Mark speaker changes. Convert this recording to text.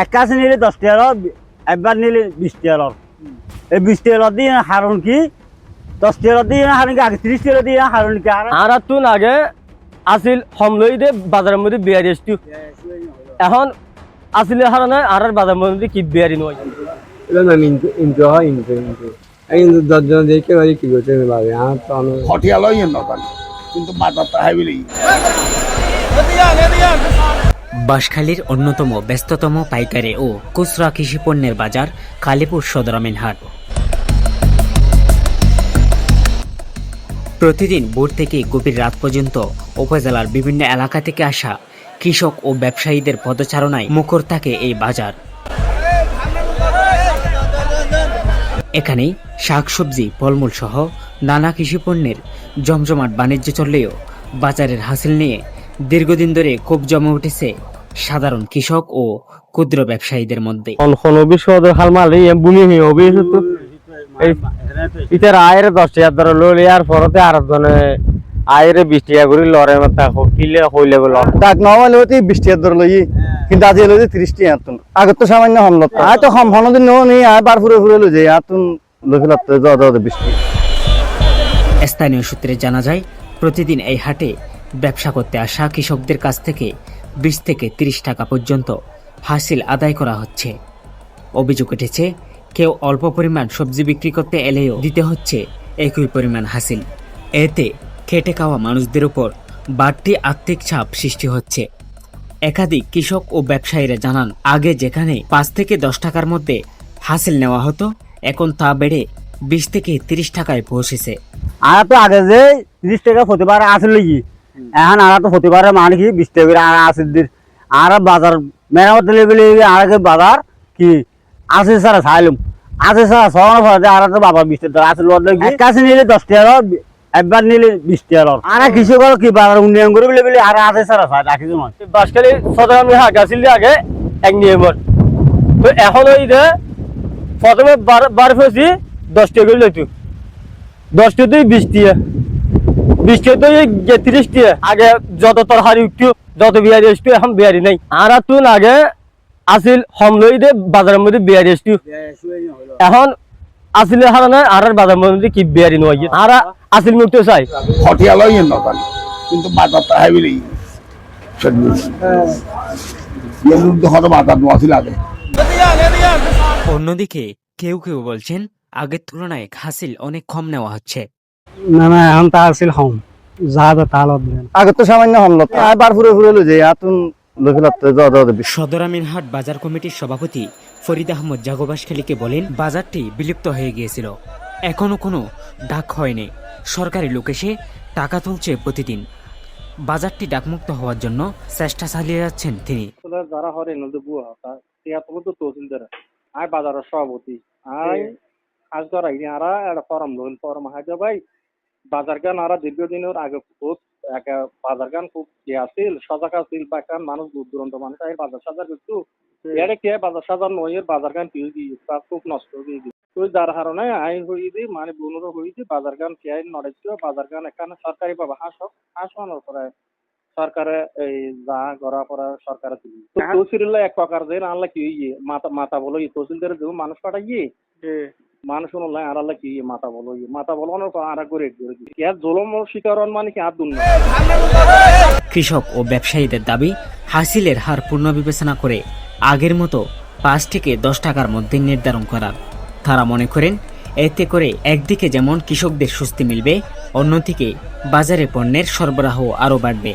Speaker 1: এক কাছে নিলে 10 টাকা, একবার নিলে 20 টাকা। এই 20 টাকা দিয়ে হারুন কি 10 টাকা দিয়ে হারুন কি আগে 30 টাকা দিয়ে হারুন কি
Speaker 2: আর তুন আগে আসিল হমলই দে বাজারের মধ্যে বিয়ারি আসতো এখন আসিলে হারানো আর বাজারের মধ্যে কি বিয়ারি নয়
Speaker 3: এটা না ইনটো হয় ইনটো এই 10 জন দেখে বাড়ি কি করতে পারে আর তো আমি
Speaker 4: হটিয়ালই নতান কিন্তু মাথাটা হাইবিলি
Speaker 5: বাঁশখালীর অন্যতম ব্যস্ততম পাইকারি ও খুচরা কৃষি পণ্যের বাজার কালীপুর সদর আমিনহাট। প্রতিদিন ভোর থেকে গভীর রাত পর্যন্ত উপজেলার বিভিন্ন এলাকা থেকে আসা কৃষক ও ব্যবসায়ীদের পদচারণায় মুখর থাকে এই বাজার। এখানে শাকসবজি, ফলমূল সহ নানা কৃষি পণ্যের জমজমাট বাণিজ্য চললেও বাজারের হাসিল নিয়ে দীর্ঘদিন ধরে ক্ষোভ জমে উঠেছে সাধারণ কৃষক ও ক্ষুদ্র ব্যবসায়ীদের মধ্যে।
Speaker 2: আয়ের 10 টাকা ধরে লইলে আর পরতে আর জনে আয়ের 20 টাকা করে লড়ে মাথা কিলে হইলে বল
Speaker 1: ডাক নয় হতে 20 টাকা ধরে লই কিন্তু আজ লই 30 টাকা তুন আগে তো সামান্য হমলত আয় তো হম হনদিন নো নি আয় বার ফুরে ফুরে লই যায় তুন লইলাত যত 20 টাকা।
Speaker 5: স্থানীয় সূত্রে জানা যায় প্রতিদিন এই হাটে ব্যবসা করতে আসা কৃষকদের কাছ থেকে 20 থেকে 30 টাকা পর্যন্ত হাসিল আদায় করা হচ্ছে। অভিযোগ উঠেছে কেউ অল্প পরিমাণ সবজি বিক্রি করতে এলেও দিতে হচ্ছে একই পরিমাণ হাসিল। এতে খেটে খাওয়া মানুষদের উপর বাড়তি আর্থিক চাপ সৃষ্টি হচ্ছে। একাধিক কৃষক ও ব্যবসায়ীরা জানান আগে যেখানে 5 থেকে 10 টাকার মধ্যে হাসিল নেওয়া হতো এখন তা বেড়ে 20 থেকে 30 টাকায় পৌঁছেছে।
Speaker 1: আর তো আগে যে 30 টাকা হতে পারে আসল লই এখন আর তো হতে পারে মানে কি 20 টাকা করে আর আসল দিন আর বাজার মেরামত লেভেলে আর আগে বাজার কি আছে সারা চাইলাম আছে সারা সবার পরে আর তো বাবা 20 টাকা আসল এক কাছে নিলে 10 টাকা, একবার নিলে 20 টাকা। আর কৃষক কি বাজার উন্নয়ন করে বলে আর আছে সারা চাই রাখি নয়।
Speaker 2: বাঁশখালী সদর আমি হাট আসিল আগে এক নিয়মত তো এখন ওই যে প্রথমে বার ফেসি 10 টাকা করে লইতো 10 টাকা 20 টাকা 20 টাকা 30 টাকা। আগে যত তরকারি উঠতো যত বিয়ারি আসতো এখন বিয়ারি নাই। আর তুন আগে আসিল হমলই দে বাজারের মধ্যে বিয়ারি আসতো এখন আসিলে হারানো আর বাজারের মধ্যে কি বিয়ারি নয় আর আসিল মুক্ত চাই
Speaker 4: হটিয়ালই নতান কিন্তু মাথাটা হাইবিলি হয়তো মাথা নোয়াছিল আগে।
Speaker 5: অন্যদিকে কেউ কেউ বলছেন আগের তুলনায় হাসিল অনেক কম নেওয়া হচ্ছে।
Speaker 1: না না এখন তা আসিল হম যা তালত আগে তো সামান্য হমলত আয় বার ফুরে ফুরে লই যায় তুন লইলাত যত 20।
Speaker 5: সদর আমিনহাট বাজার কমিটির সভাপতি ফরিদ আহমদ জাগো বাঁশখালীকে বলেন বাজারটি বিলুপ্ত হয়ে গিয়েছিল, এখনো কোনো ডাক হয়নি। সরকারি লোক এসে টাকা তুলছে প্রতিদিন। বাজারটি ডাকমুক্ত হওয়ার জন্য চেষ্টা চালিয়ে যাচ্ছেন তিনি।
Speaker 6: যারা হরে নদী বুয়া তো তহসিলদার আয় বাজারের সভাপতি আয় আজ ধরা আরা একটা ফরম লইল ফরম হাজা ভাই বাজার গান আরা দীর্ঘদিনের আগে খুব একটা বাজার গান খুব আছিল সজাগ আছিল বা একটা মানুষ দূর দূরান্ত মানুষ আয় বাজার সাজার কিন্তু এর কে বাজার সাজার নয়ের বাজার গান পিউ দিয়ে খুব নষ্ট হয়ে দিয়ে তো যার কারণে আয় হয়ে দি মানে বনুরো হয়ে দি বাজার গান কে নড়েছিল বাজার গান এখানে সরকারি পাবা হাসানোর পরে সরকারে এই যা করা পরে সরকারে দিবি তহসিল এক প্রকার দেন আল্লাহ কি মাথা বলো তহসিলদার দেবো মানুষ পাঠাইয়ে মানুষ শুনলাই আর আল্লাহ কি মাথা বলানোর পর আর করে জলম শিকার মানে কি আর দুর্নীতি।
Speaker 5: কৃষক ও ব্যবসায়ীদের দাবি হাসিলের হার পুনর্বিবেচনা করে আগের মতো 5 থেকে 10 টাকার মধ্যে নির্ধারণ করার। তারা মনে করেন এতে করে একদিকে যেমন কৃষকদের স্বস্তি মিলবে, অন্যদিকে বাজারে পণ্যের সরবরাহ আরও বাড়বে।